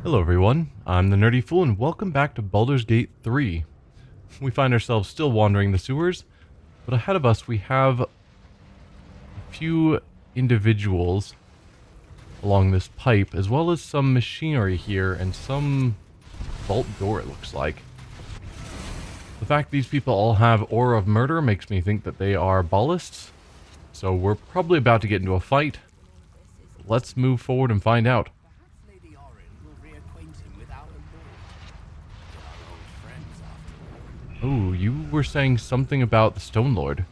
Hello everyone, I'm the Nerdy Fool and welcome back to Baldur's Gate 3. We find ourselves still wandering the sewers, but ahead of us we have a few individuals along this pipe, as well as some machinery here and some vault door, it looks like. The fact these people all have aura of murder makes me think that they are ballists, so we're probably about to get into a fight. Let's move forward and find out. Oh, you were saying something about the Stone Lord.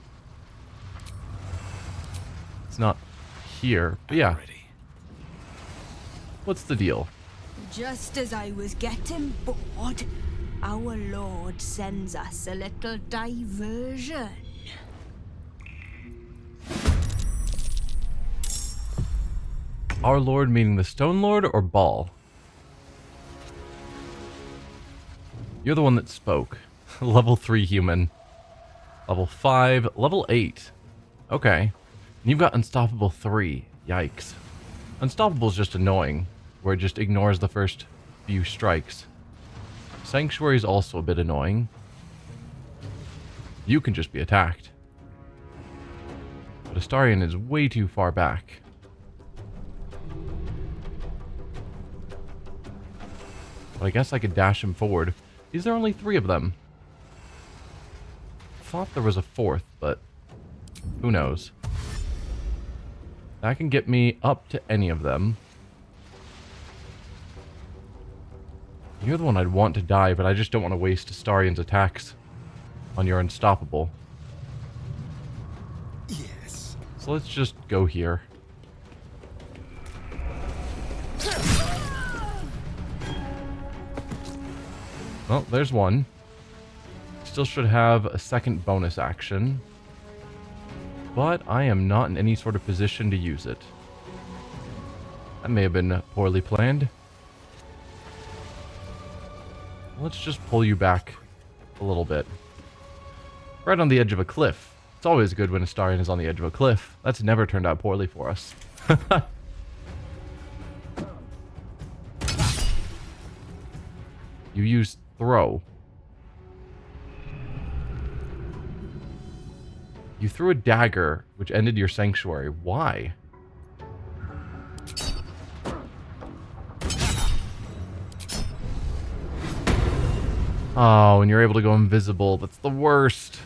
It's not here, but yeah. What's the deal? Just as I was getting bored, our Lord sends us a little diversion. Our Lord meaning the Stone Lord or Ball? You're the one that spoke. Level 3 human. Level 5. Level 8. Okay. And you've got Unstoppable 3. Yikes. Unstoppable is just annoying, where it just ignores the first few strikes. Sanctuary is also a bit annoying. You can just be attacked. But Astarion is way too far back. But I guess I could dash him forward. These are only 3 of them. Thought there was a 4th, but who knows. That can get me up to any of them. You're the one I'd want to die, but I just don't want to waste Astarion's attacks on your Unstoppable. Yes. So let's just go here. Well, there's one. Still should have a second bonus action. But I am not in any sort of position to use it. That may have been poorly planned. Let's just pull you back a little bit. Right on the edge of a cliff. It's always good when Astarion is on the edge of a cliff. That's never turned out poorly for us. You used throw. You threw a dagger, which ended your sanctuary. Why? Oh, and you're able to go invisible. That's the worst.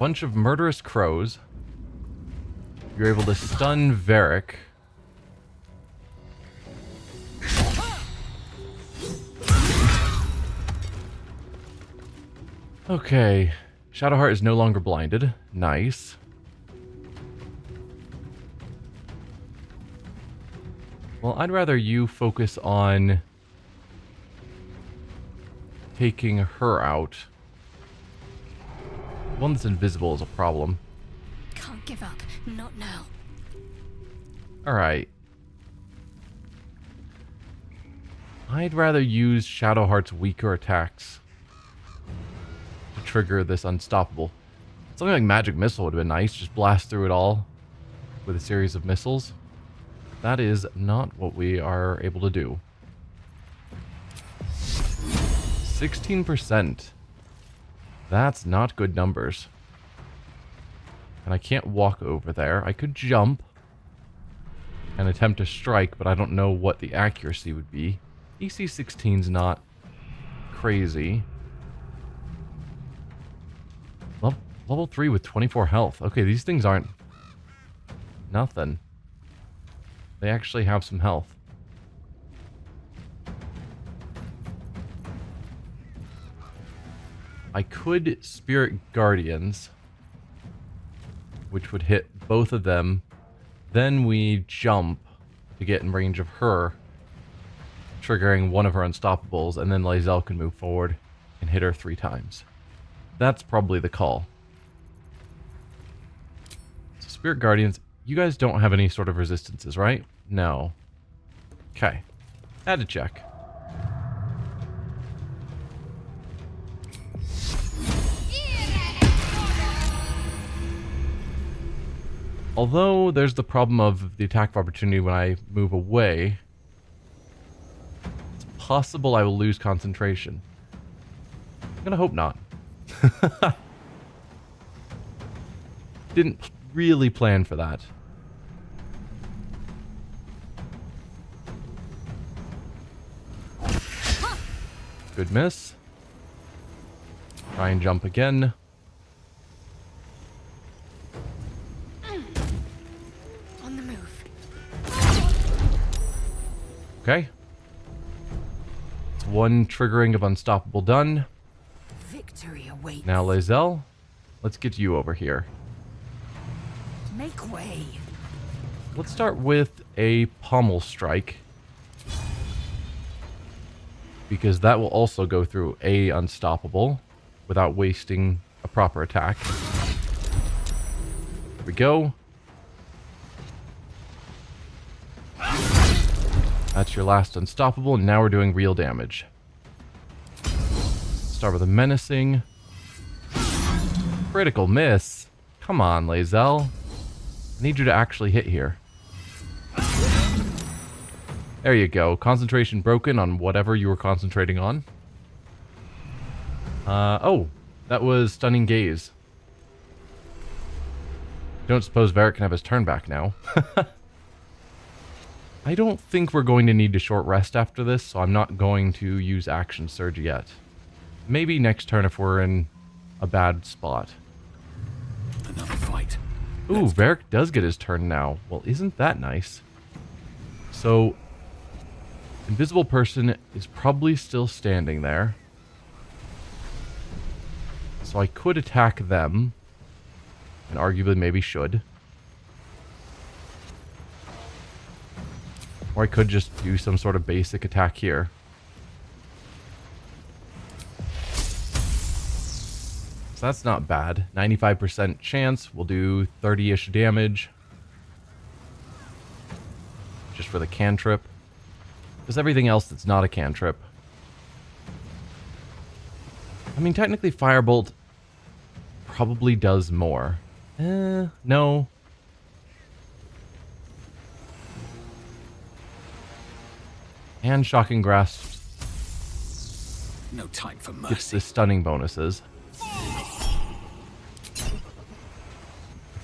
Bunch of murderous crows. You're able to stun Varric. Okay. Shadowheart is no longer blinded. Nice. Well, I'd rather you focus on taking her out. One that's invisible is a problem. Can't give up, not now. Alright. I'd rather use Shadowheart's weaker attacks to trigger this Unstoppable. Something like Magic Missile would have been nice. Just blast through it all with a series of missiles. That is not what we are able to do. 16%. That's not good numbers. And I can't walk over there. I could jump and attempt to strike, but I don't know what the accuracy would be. EC 16's not crazy. Level 3 with 24 health. Okay, these things aren't nothing. They actually have some health. I could Spirit Guardians, which would hit both of them. Then we jump to get in range of her, triggering one of her Unstoppables, and then Lae'zel can move forward and hit her 3 times. That's probably the call. So Spirit Guardians, you guys don't have any sort of resistances, right? No. Okay. Had to check. Although there's the problem of the attack of opportunity when I move away. It's possible I will lose concentration. I'm gonna hope not. Didn't really plan for that. Good miss. Try and jump again. On the move. Okay. It's one triggering of Unstoppable done. Victory awaits. Now, Lae'zel, let's get you over here. Make way. Let's start with a pommel strike, because that will also go through a Unstoppable without wasting a proper attack. There we go. That's your last Unstoppable, and now we're doing real damage. Start with a menacing. Critical miss. Come on, Lae'zel. I need you to actually hit here. There you go. Concentration broken on whatever you were concentrating on. Oh, that was Stunning Gaze. Don't suppose Varric can have his turn back now. I don't think we're going to need a short rest after this, so I'm not going to use Action Surge yet. Maybe next turn if we're in a bad spot. Another fight. Ooh, Varric does get his turn now. Well, isn't that nice? So, Invisible Person is probably still standing there. So I could attack them. And arguably maybe should. Or I could just do some sort of basic attack here. So that's not bad. 95% chance. We'll do 30-ish damage. Just for the cantrip. Because everything else that's not a cantrip. I mean, technically Firebolt probably does more. No. And Shocking Grasp No time for gets mercy. the stunning bonuses.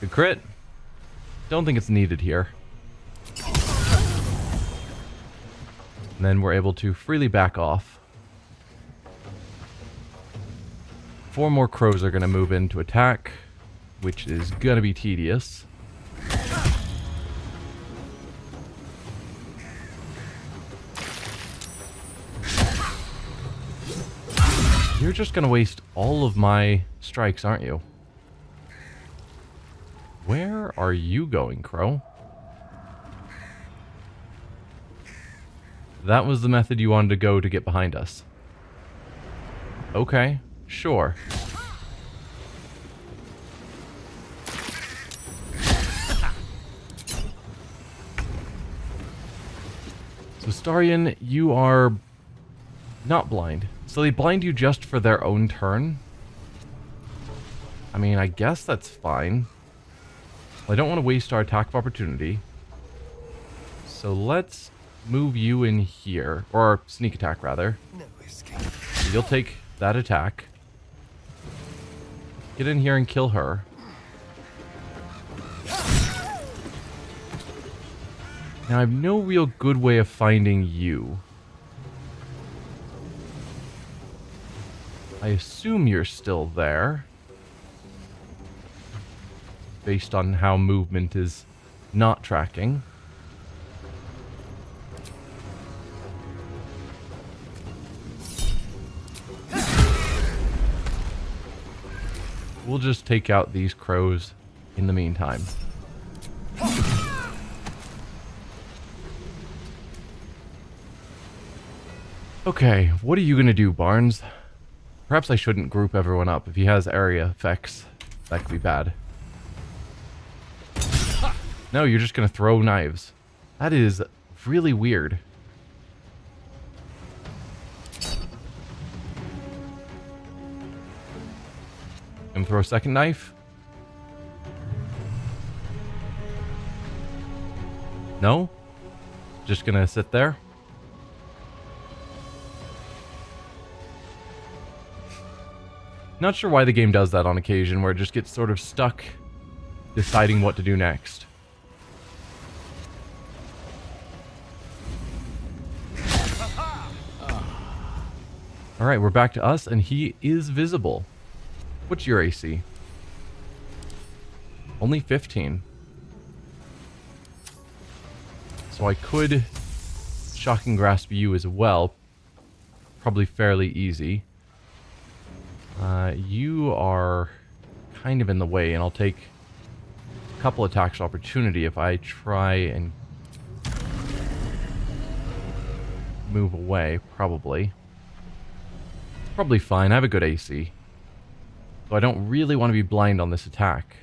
Good crit. Don't think it's needed here. And then we're able to freely back off. 4 more crows are going to move in to attack, which is going to be tedious. You're just going to waste all of my strikes, aren't you? Where are you going, Crow? That was the method you wanted to go to get behind us. Okay, sure. So Starion, you are not blind. So they blind you just for their own turn? I mean, I guess that's fine. I don't want to waste our attack of opportunity. So let's move you in here. Or sneak attack, rather. No escape. So you'll take that attack. Get in here and kill her. Now, I have no real good way of finding you. I assume you're still there. Based on how movement is not tracking. We'll just take out these crows in the meantime. Okay, what are you gonna do, Barnes? Perhaps I shouldn't group everyone up. If he has area effects, that could be bad. No, you're just gonna throw knives. That is really weird. And throw a second knife. No? Just gonna sit there? Not sure why the game does that on occasion, where it just gets sort of stuck deciding what to do next. Alright, we're back to us, and he is visible. What's your AC? Only 15. So I could Shocking Grasp you as well. Probably fairly easy. You are kind of in the way, and I'll take a couple attacks of opportunity if I try and move away, probably. Probably fine. I have a good AC. So I don't really want to be blind on this attack.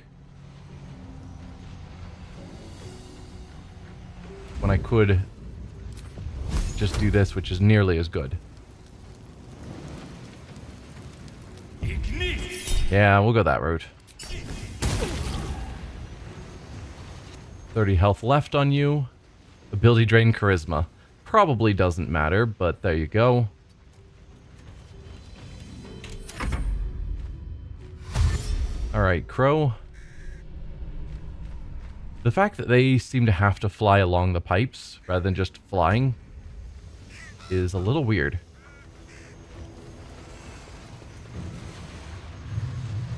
When I could just do this, which is nearly as good. Yeah, we'll go that route. 30 health left on you. Ability drain charisma. Probably doesn't matter, but there you go. Alright, Crow. The fact that they seem to have to fly along the pipes rather than just flying is a little weird.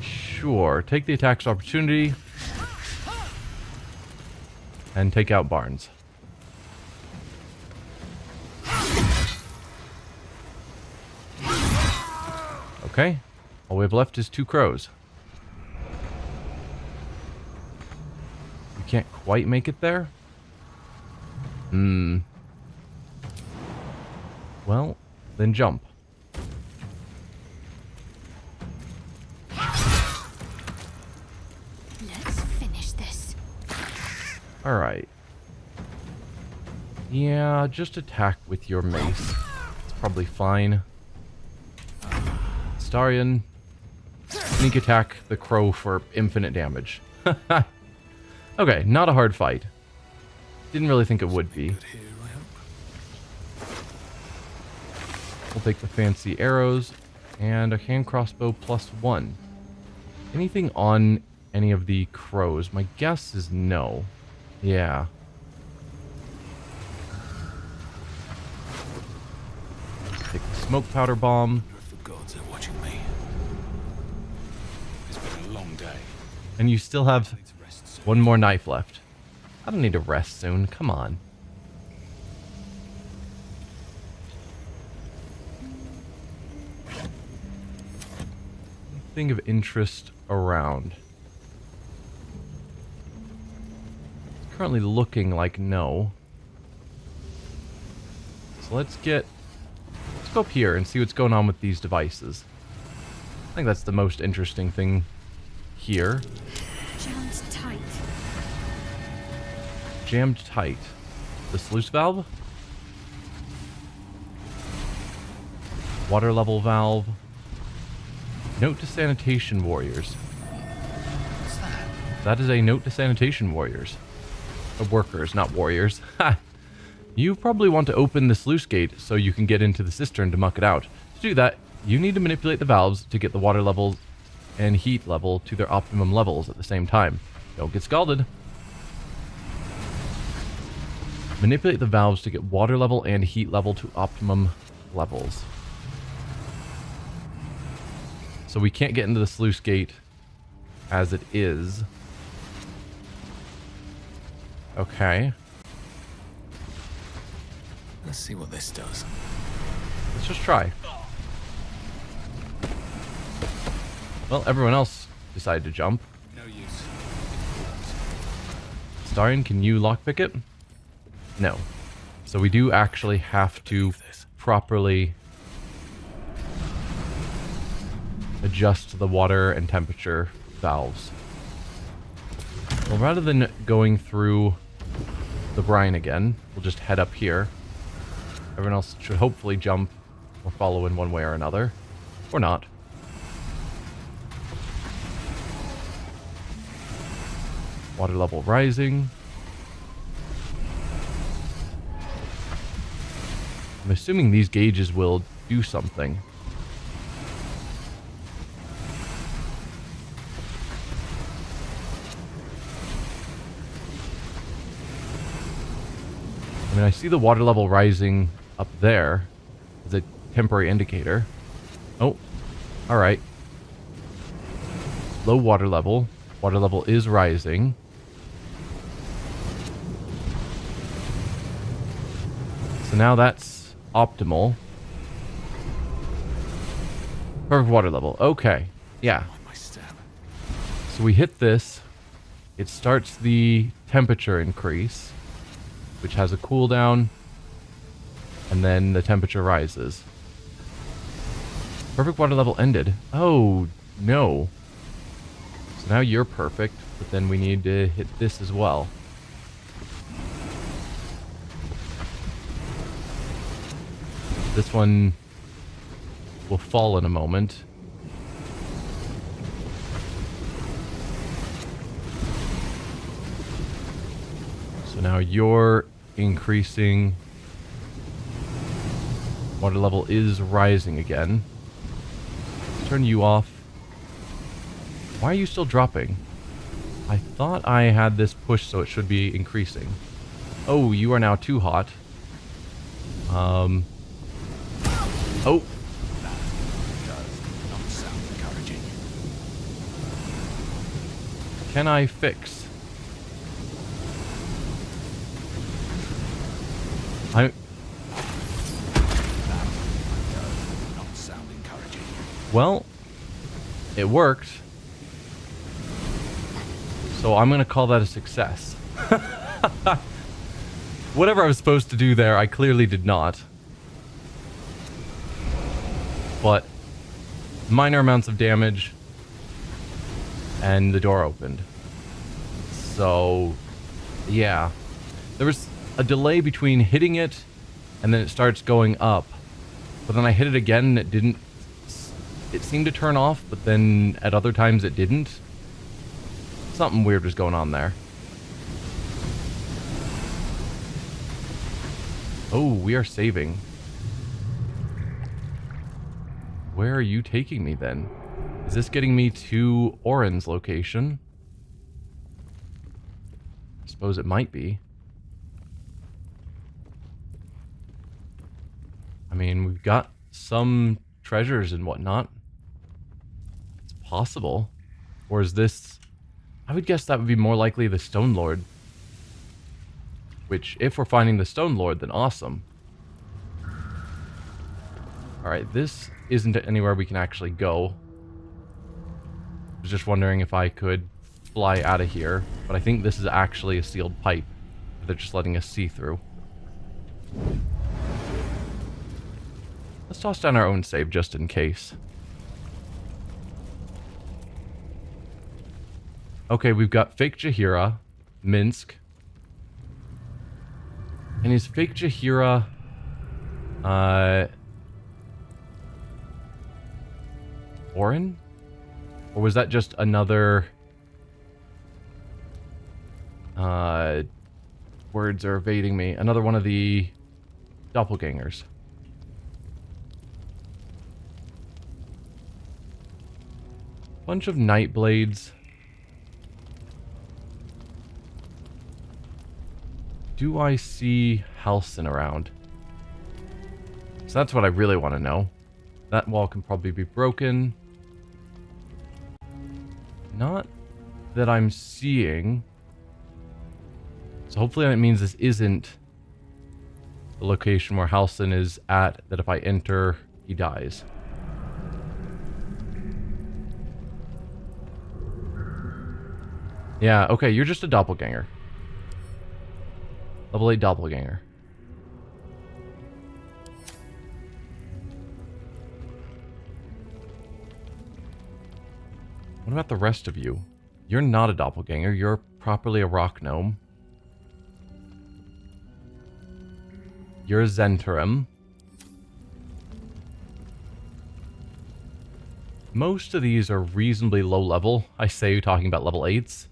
Sure, take the attack's opportunity and take out Barnes. Okay, all we have left is 2 crows. You can't quite make it there? Well, then jump. Let's finish this. Alright. Yeah, just attack with your mace. It's probably fine. Starion, sneak attack the crow for infinite damage. Okay, not a hard fight. Didn't really think it would be. We'll take the fancy arrows and a hand crossbow +1. Anything on any of the crows? My guess is no. Yeah. Take the smoke powder bomb. The gods are watching me. It's been a long day. And you still have one more knife left. I don't need to rest soon. Come on. Anything of interest around? It's currently looking like no. So let's go up here and see what's going on with these devices. I think that's the most interesting thing here. Jammed tight. Jammed tight. The sluice valve? Water level valve. Note to sanitation warriors. What's that? That is a note to sanitation warriors. Workers, not warriors. Ha! You probably want to open the sluice gate so you can get into the cistern to muck it out. To do that, you need to manipulate the valves to get the water level and heat level to their optimum levels at the same time. Don't get scalded. Manipulate the valves to get water level and heat level to optimum levels. So we can't get into the sluice gate as it is. Okay. Let's see what this does. Let's just try. Well, everyone else decided to jump. No use. Starion, can you lockpick it? No. So we do actually have to properly adjust the water and temperature valves. Well, rather than going through the brine again, we'll just head up here. Everyone else should hopefully jump or follow in one way or another. Or not. Water level rising. I'm assuming these gauges will do something. I mean, I see the water level rising up there as a temporary indicator. Oh, alright. Low water level. Water level is rising. So now that's optimal. Perfect water level. Okay. Yeah. My step. So we hit this. It starts the temperature increase, which has a cooldown, and then the temperature rises. Perfect water level ended. Oh, no. So now you're perfect, but then we need to hit this as well. This one will fall in a moment. So now you're increasing. Water level is rising again. Let's turn you off. Why are you still dropping? I thought I had this pushed so it should be increasing. Oh, you are now too hot. Oh. That does not sound encouraging. Can I fix? That does not sound encouraging. Well, it worked. So I'm going to call that a success. Whatever I was supposed to do there, I clearly did not. But minor amounts of damage, and the door opened. So, yeah. There was a delay between hitting it and then it starts going up. But then I hit it again and it didn't... It seemed to turn off, but then at other times it didn't. Something weird was going on there. Oh, we are saving. Where are you taking me then? Is this getting me to Orin's location? I suppose it might be. I mean, we've got some treasures and whatnot. It's possible. Or is this... I would guess that would be more likely the Stone Lord. Which, if we're finding the Stone Lord, then awesome. Alright, this isn't anywhere we can actually go. I was just wondering if I could fly out of here. But I think this is actually a sealed pipe. They're just letting us see through. Let's toss down our own save just in case. Okay, we've got fake Jahira, Minsc. And is fake Jahira... Orin? Or was that just another... words are evading me. Another one of the doppelgangers. Bunch of night blades. Do I see Halcyon around? So that's what I really want to know. That wall can probably be broken. Not that I'm seeing. So hopefully that means this isn't the location where Halcyon is at, that if I enter, he dies. Yeah, okay, you're just a doppelganger. Level 8 doppelganger. What about the rest of you? You're not a doppelganger, you're properly a rock gnome. You're a Zentarim. Most of these are reasonably low level. I say you're talking about level 8s.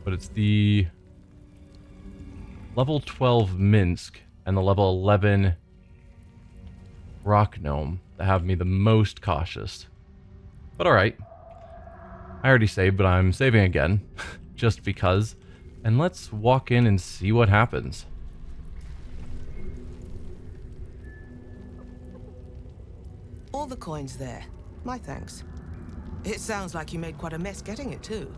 but it's the level 12 Minsc and the level 11 Rock Gnome that have me the most cautious. But alright. I already saved, but I'm saving again. Just because. And let's walk in and see what happens. All the coins there. My thanks. It sounds like you made quite a mess getting it, too.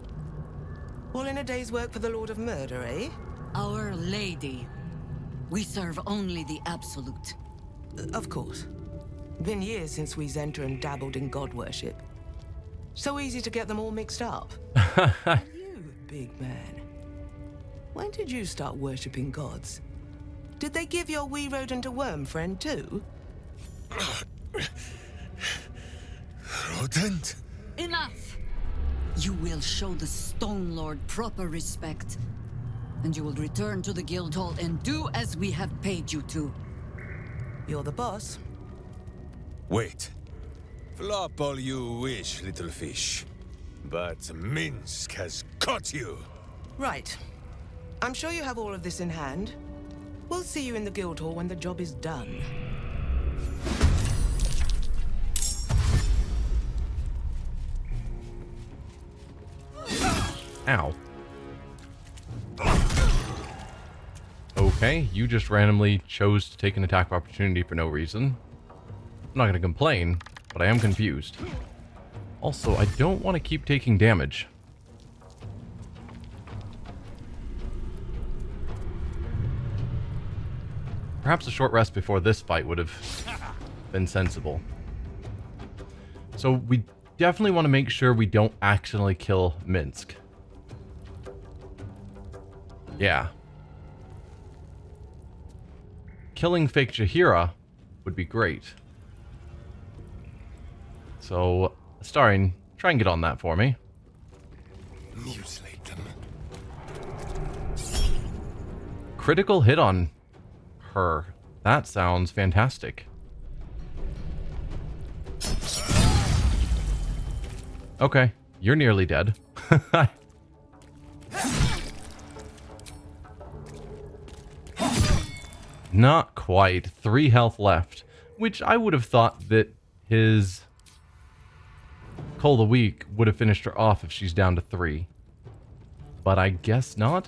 All in a day's work for the Lord of Murder, eh? Our Lady. We serve only the Absolute. Of course. Been years since we Zenta and dabbled in god worship. So easy to get them all mixed up. And you, big man. When did you start worshipping gods? Did they give your wee rodent a worm friend, too? Rodent? Enough! You will show the Stone Lord proper respect. And you will return to the guild hall and do as we have paid you to. You're the boss. Wait. Flop all you wish, little fish. But Minsc has caught you. Right. I'm sure you have all of this in hand. We'll see you in the guild hall when the job is done. Ow. Okay, you just randomly chose to take an attack of opportunity for no reason. I'm not going to complain, but I am confused. Also, I don't want to keep taking damage. Perhaps a short rest before this fight would have been sensible. So we definitely want to make sure we don't accidentally kill Minsc. Yeah. Killing fake Jaheira would be great. So, Starring, try and get on that for me. Mutilate them. Critical hit on her. That sounds fantastic. Okay, you're nearly dead. Not quite. 3 health left, which I would have thought that his Call of the Week would have finished her off if she's down to 3. But I guess not.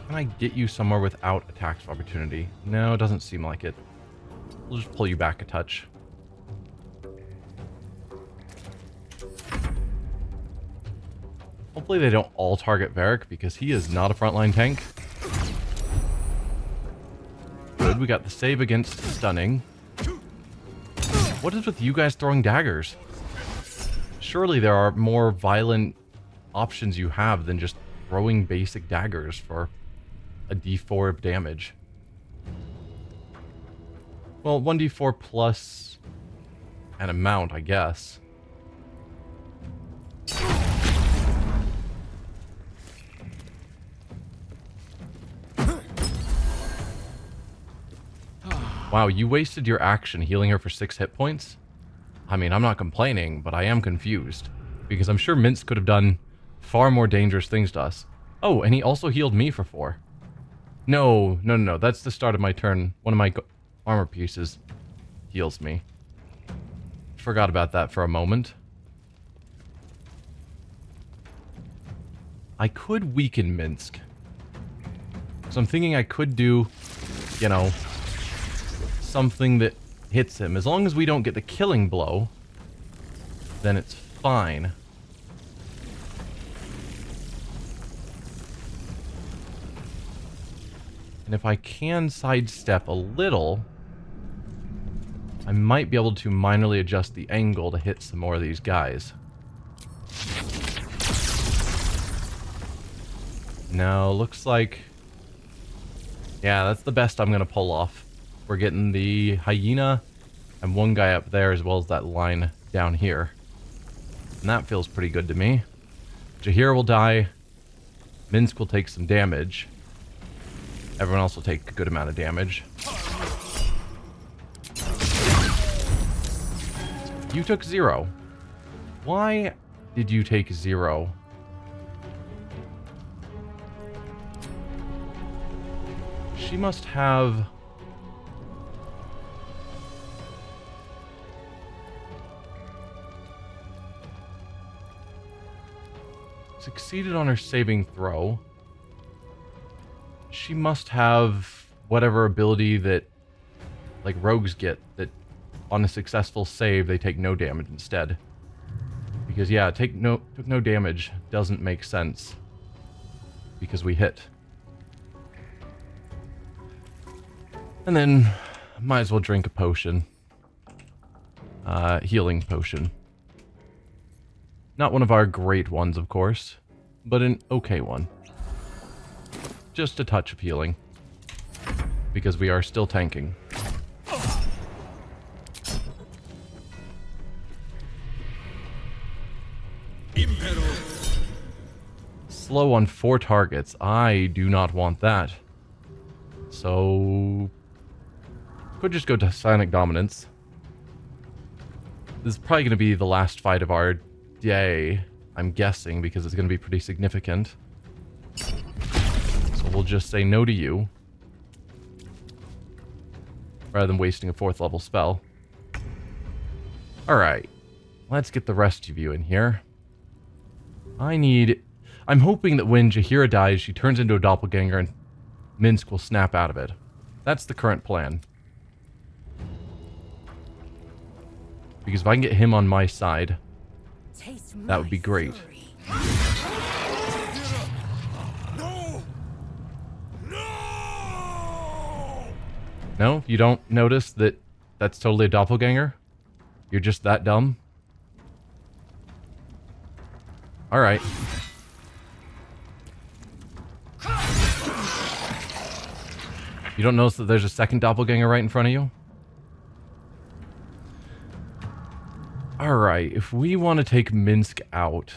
Can I get you somewhere without attacks of opportunity? No, it doesn't seem like it. We'll just pull you back a touch. Hopefully they don't all target Varric because he is not a frontline tank. Good, we got the save against stunning. What is with you guys throwing daggers? Surely there are more violent options you have than just throwing basic daggers for a d4 of damage. Well, 1d4 plus an amount, I guess. Wow, you wasted your action healing her for 6 hit points? I mean, I'm not complaining, but I am confused. Because I'm sure Minsc could have done far more dangerous things to us. Oh, and he also healed me for 4. No. That's the start of my turn. One of my armor pieces heals me. Forgot about that for a moment. I could weaken Minsc. So I'm thinking I could do, you know, something that hits him. As long as we don't get the killing blow, then it's fine. And if I can sidestep a little, I might be able to minorly adjust the angle to hit some more of these guys. No, looks like... yeah, that's the best I'm going to pull off. We're getting the hyena and one guy up there as well as that line down here. And that feels pretty good to me. Jaheira will die. Minsc will take some damage. Everyone else will take a good amount of damage. You took 0. Why did you take 0? She must have... succeeded on her saving throw. She must have whatever ability that, like, rogues get, that on a successful save they take no damage instead. Because yeah, took no damage doesn't make sense. Because we hit. And then, might as well drink a potion. Healing potion. Not one of our great ones, of course, but an okay one. Just a touch of healing. Because we are still tanking. Slow on 4 targets. I do not want that. So... could just go to Psionic Dominance. This is probably going to be the last fight of our day, I'm guessing, because it's going to be pretty significant. So we'll just say no to you. Rather than wasting a 4th level spell. Alright. Let's get the rest of you in here. I'm hoping that when Jaheira dies, she turns into a doppelganger and Minsc will snap out of it. That's the current plan. Because if I can get him on my side, that would be great. No! No! No? You don't notice that that's totally a doppelganger? You're just that dumb? Alright. You don't notice that there's a second doppelganger right in front of you? Alright, if we want to take Minsc out,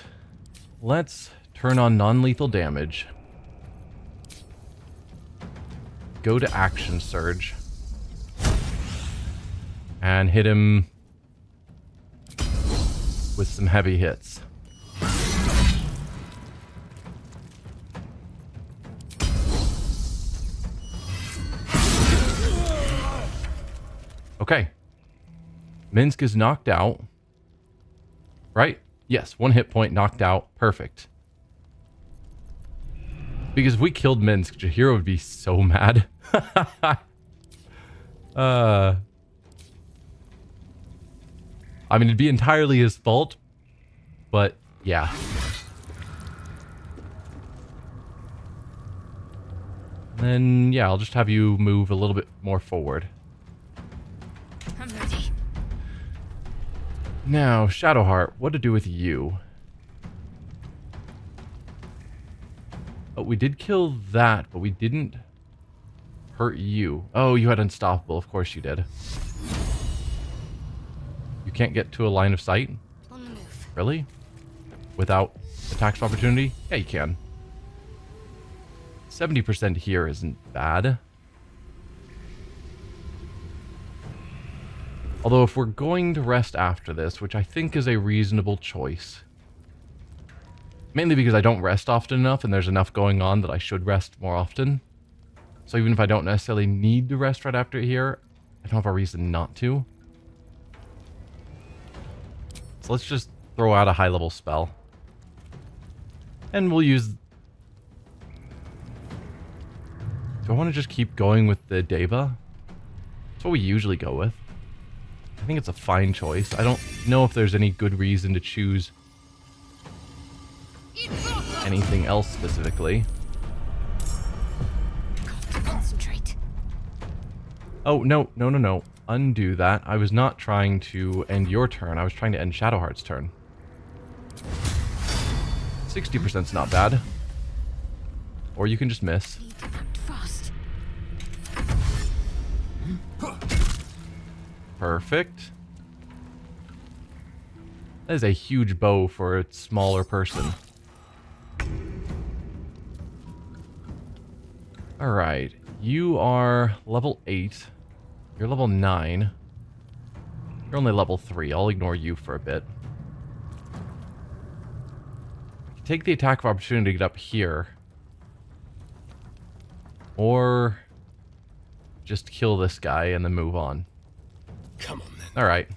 let's turn on non-lethal damage. Go to Action Surge. And hit him with some heavy hits. Okay. Minsc is knocked out. Right? Yes, 1 hit point, knocked out. Perfect. Because if we killed Minsc, Jaheira would be so mad. I mean, it'd be entirely his fault. But, yeah. Then, yeah, I'll just have you move a little bit more forward. I'm ready. Now, Shadowheart, what to do with you? Oh, we did kill that, but we didn't hurt you. Oh, you had Unstoppable. Of course you did. You can't get to a line of sight? On the move. Really? Without attacks of opportunity? Yeah, you can. 70% here isn't bad. Although if we're going to rest after this, which I think is a reasonable choice. Mainly because I don't rest often enough and there's enough going on that I should rest more often. So even if I don't necessarily need to rest right after here, I don't have a reason not to. So let's just throw out a high level spell. And we'll use... Do I want to just keep going with the Deva? That's what we usually go with. I think it's a fine choice. I don't know if there's any good reason to choose anything else specifically. Got to concentrate. Oh, no. Undo that. I was not trying to end your turn. I was trying to end Shadowheart's turn. 60%'s not bad. Or you can just miss. Need to act fast. Perfect. That is a huge bow for a smaller person. Alright. You are level 8. You're level 9. You're only level 3. I'll ignore you for a bit. take the attack of opportunity to get up here. Or just kill this guy and then move on. Come on, then. Alright.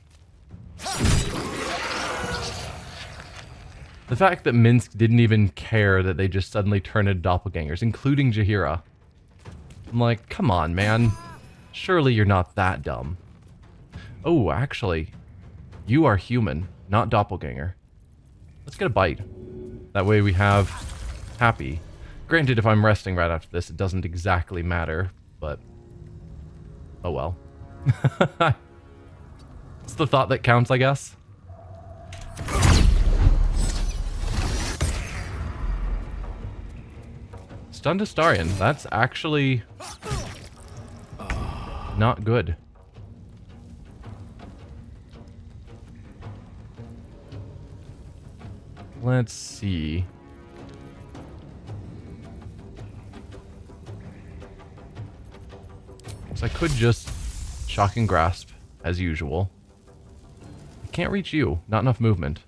The fact that Minsc didn't even care that they just suddenly turned into doppelgangers, including Jaheira. I'm like, come on, man. Surely you're not that dumb. Oh, actually, you are human, not doppelganger. Let's get a bite. That way we have happy. Granted, if I'm resting right after this, it doesn't exactly matter, but oh well. It's the thought that counts, I guess. Stunned Astarion. That's actually not good. Let's see. So I could just shock and grasp as usual. I can't reach you. Not enough movement.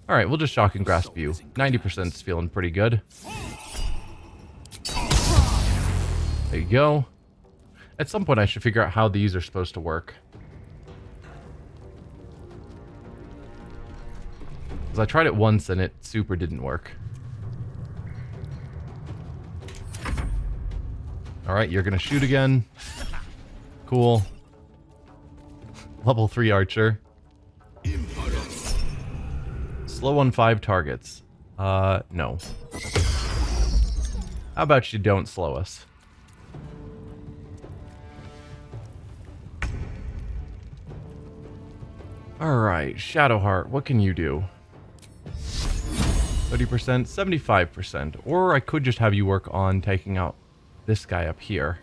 Alright, we'll just shock and grasp you. 90% is feeling pretty good. There you go. At some point I should figure out how these are supposed to work. Because I tried it once and it super didn't work. Alright, you're gonna shoot again. Cool. Level 3 archer. Slow on 5 targets. No. How about you don't slow us? Alright, Shadowheart, what can you do? 30%, 75%. Or I could just have you work on taking out this guy up here.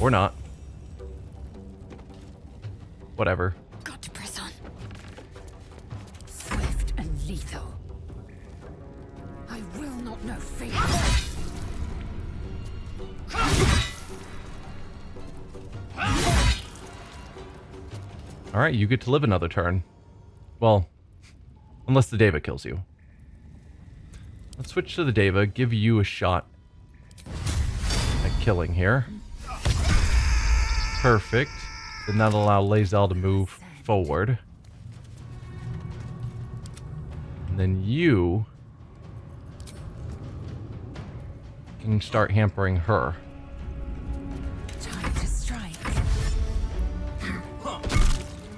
Or not. Whatever. Got to press on. Swift and lethal. I will not know fear. Alright, you get to live another turn. Well, unless the Deva kills you. Let's switch to the Deva, give you a shot at killing here. Perfect. Then that'll allow Lae'zel to move forward. And then you can start hampering her. Time to strike.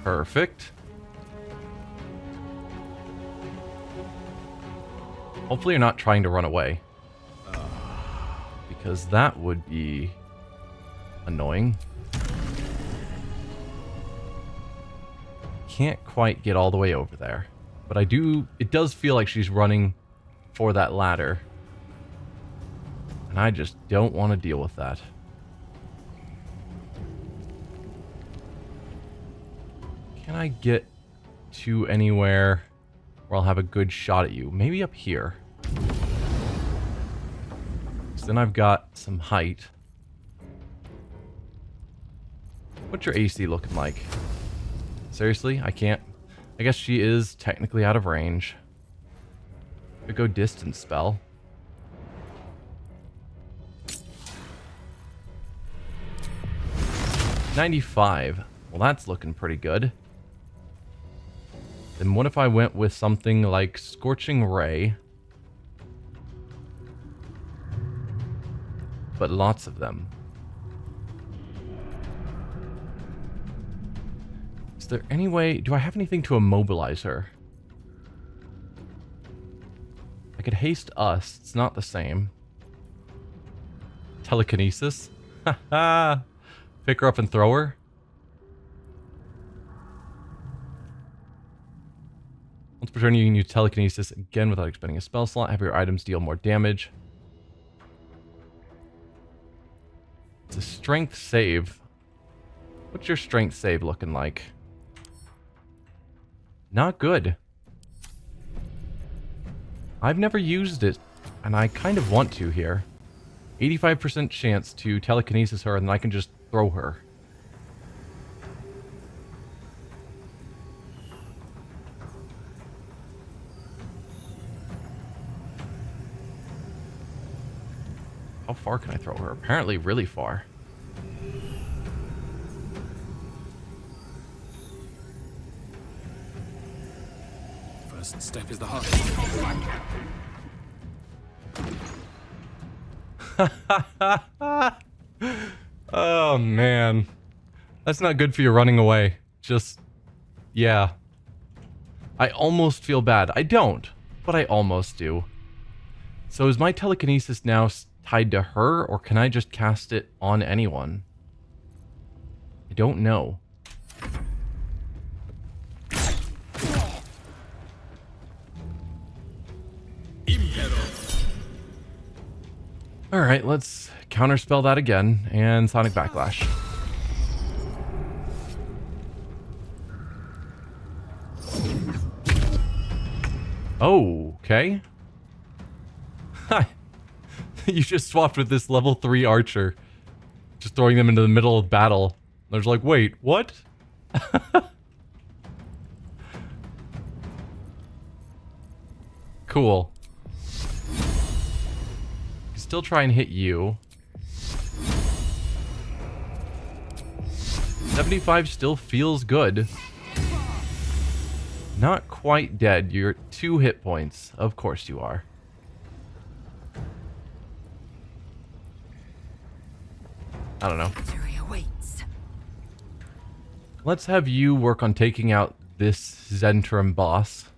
Perfect. Hopefully you're not trying to run away. Because that would be annoying. Can't quite get all the way over there. But I do... It does feel like she's running for that ladder. And I just don't want to deal with that. Can I get to anywhere where I'll have a good shot at you? Maybe up here. So then I've got some height. What's your AC looking like? Seriously? I can't... I guess she is technically out of range. Could go distance spell. $95. Well, that's looking pretty good. Then what if I went with something like Scorching Ray? But lots of them. Is there any way... Do I have anything to immobilize her? I could haste us. It's not the same. Telekinesis? Haha! Pick her up and throw her? Once per turn, you can use telekinesis again without expending a spell slot. Have your items deal more damage. It's a strength save. What's your strength save looking like? Not good. I've never used it, and I kind of want to here. 85% chance to telekinesis her, and then I can just throw her. How far can I throw her? Apparently really far. First step is the hardest. Oh, man. That's not good for you running away. Just, yeah. I almost feel bad. I don't, but I almost do. So is my telekinesis now tied to her, or can I just cast it on anyone? I don't know. Alright, let's counterspell that again, and Sonic Backlash. Oh, okay. You just swapped with this level 3 archer. Just throwing them into the middle of battle. They're just like, wait, what? Cool. Still try and hit you. 75 still feels good. Not quite dead. You're at 2 hit points. Of course you are. I don't know. Victory awaits. Let's have you work on taking out this Zentrum boss.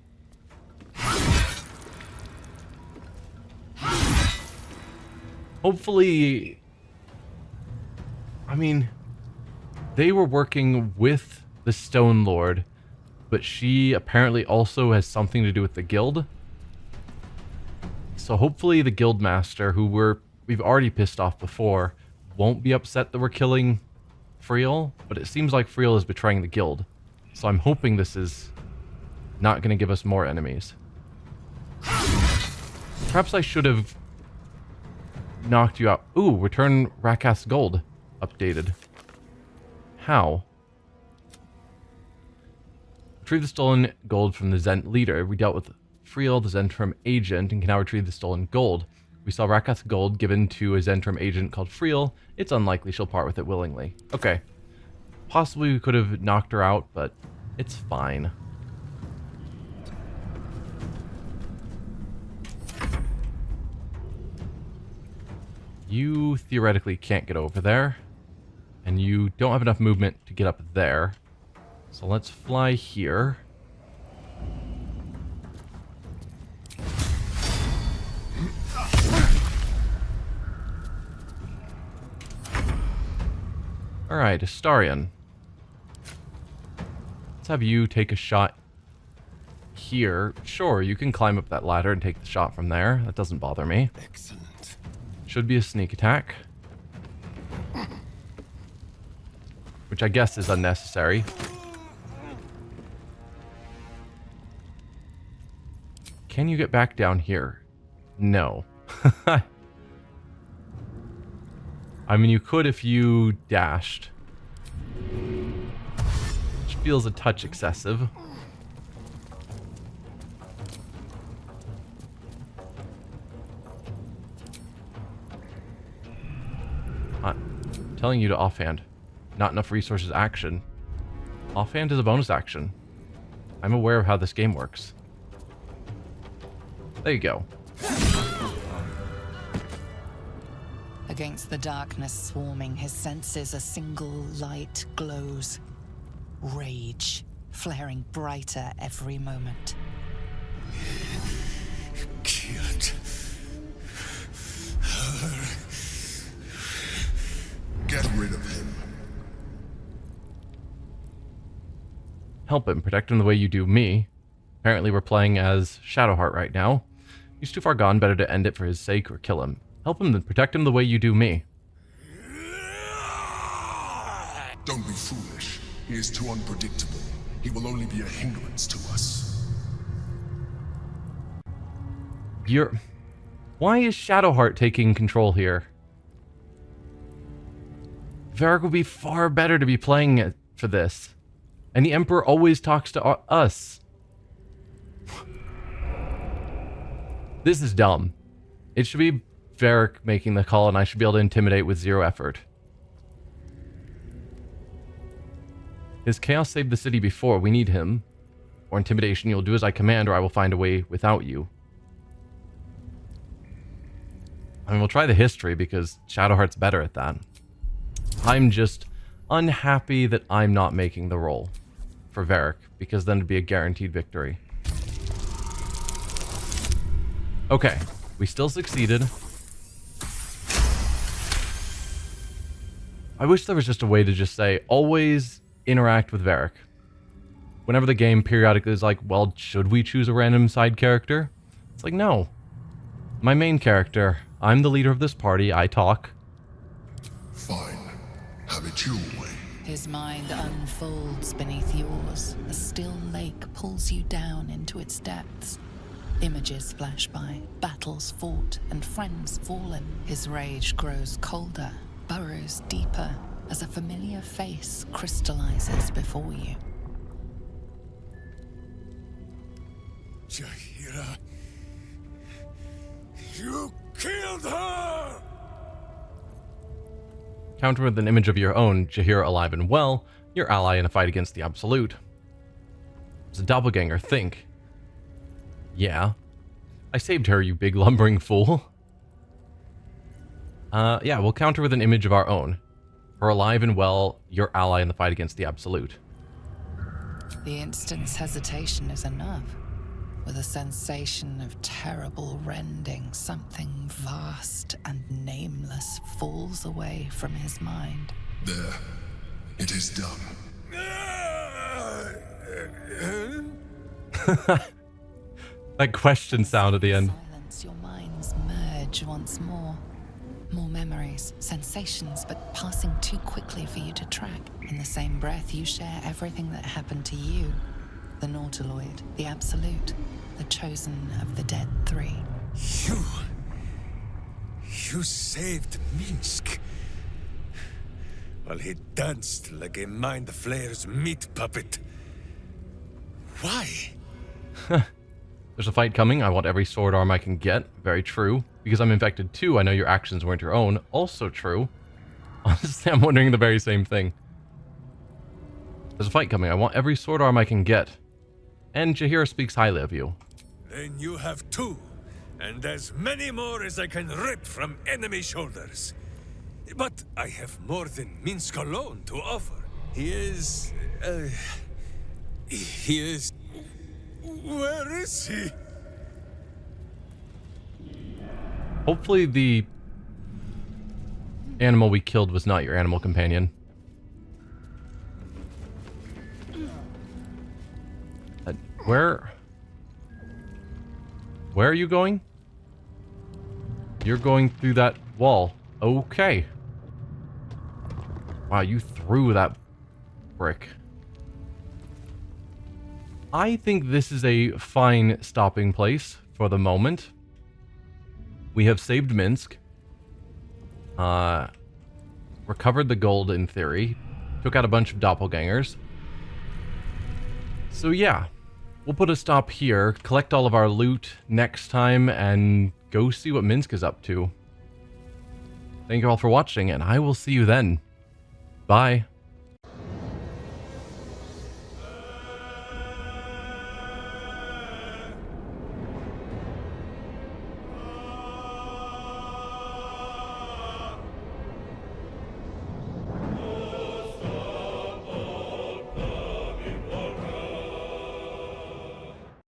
Hopefully, I mean, they were working with the Stone Lord, but she apparently also has something to do with the guild. So hopefully the guild master, who we've already pissed off before, won't be upset that we're killing Friel, but it seems like Friel is betraying the guild. So I'm hoping this is not going to give us more enemies. Perhaps I should have knocked you out. Ooh, return Rakath's gold. Updated. How? Retrieve the stolen gold from the Zent leader. We dealt with Friel, the Zentrum agent, and can now retrieve the stolen gold. We saw Rakath's gold given to a Zentrum agent called Friel. It's unlikely she'll part with it willingly. Okay. Possibly we could have knocked her out, but it's fine. You theoretically can't get over there. And you don't have enough movement to get up there. So let's fly here. Alright, Astarion. Let's have you take a shot here. Sure, you can climb up that ladder and take the shot from there. That doesn't bother me. Excellent. Should be a sneak attack. Which I guess is unnecessary. Can you get back down here? No. I mean, you could if you dashed. Which feels a touch excessive. I'm telling you to offhand. Not enough resources action. Offhand is a bonus action. I'm aware of how this game works. There you go. Against the darkness swarming his senses, a single light glows. Rage, flaring brighter every moment. Killed her. Get rid of him. Help him, protect him the way you do me. Apparently we're playing as Shadowheart right now. He's too far gone, better to end it for his sake or kill him. Help him, then protect him the way you do me. Don't be foolish. He is too unpredictable. He will only be a hindrance to us. Why is Shadowheart taking control here? Varric would be far better to be playing for this. And the Emperor always talks to us. This is dumb. It should be Varric making the call, and I should be able to intimidate with 0 effort. His chaos saved the city before. We need him. Or intimidation. You'll do as I command, or I will find a way without you. I mean, we'll try the history, because Shadowheart's better at that. I'm just unhappy that I'm not making the roll for Varric, because then it'd be a guaranteed victory. Okay, we still succeeded. I wish there was just a way to just say, always interact with Varric. Whenever the game periodically is like, well, should we choose a random side character? It's like, no. My main character, I'm the leader of this party, I talk. Fine. Have it your way. His mind unfolds beneath yours. A still lake pulls you down into its depths. Images flash by, battles fought, and friends fallen. His rage grows colder, burrows deeper, as a familiar face crystallizes before you. Jaheira, you killed her! Counter with an image of your own, Jaheira alive and well, your ally in a fight against the Absolute. It's a doppelganger, think. Yeah. I saved her, you big lumbering fool. Yeah, we'll counter with an image of our own. Her alive and well, your ally in the fight against the Absolute. The instant's hesitation is enough. With a sensation of terrible rending, something vast and nameless falls away from his mind. There. It is done. That question sound at the end. Silence, your minds merge once more. More memories, sensations, but passing too quickly for you to track. In the same breath, you share everything that happened to you. The Nautiloid, the Absolute, the chosen of the dead 3. You saved Minsc. While he danced like a mind flayer's meat puppet. Why? There's a fight coming. I want every sword arm I can get. Very true. Because I'm infected too, I know your actions weren't your own. Also true. Honestly, I'm wondering the very same thing. There's a fight coming. I want every sword arm I can get. And Jaheira speaks highly of you. Then you have 2, and as many more as I can rip from enemy shoulders. But I have more than Minsc alone to offer. He is... Where is he? Hopefully the animal we killed was not your animal companion. Where are you going? You're going through that wall. Okay. Wow, you threw that brick. I think this is a fine stopping place for the moment. We have saved Minsc. Recovered the gold in theory. Took out a bunch of doppelgangers. So yeah. We'll put a stop here, collect all of our loot next time, and go see what Minsc is up to. Thank you all for watching, and I will see you then. Bye.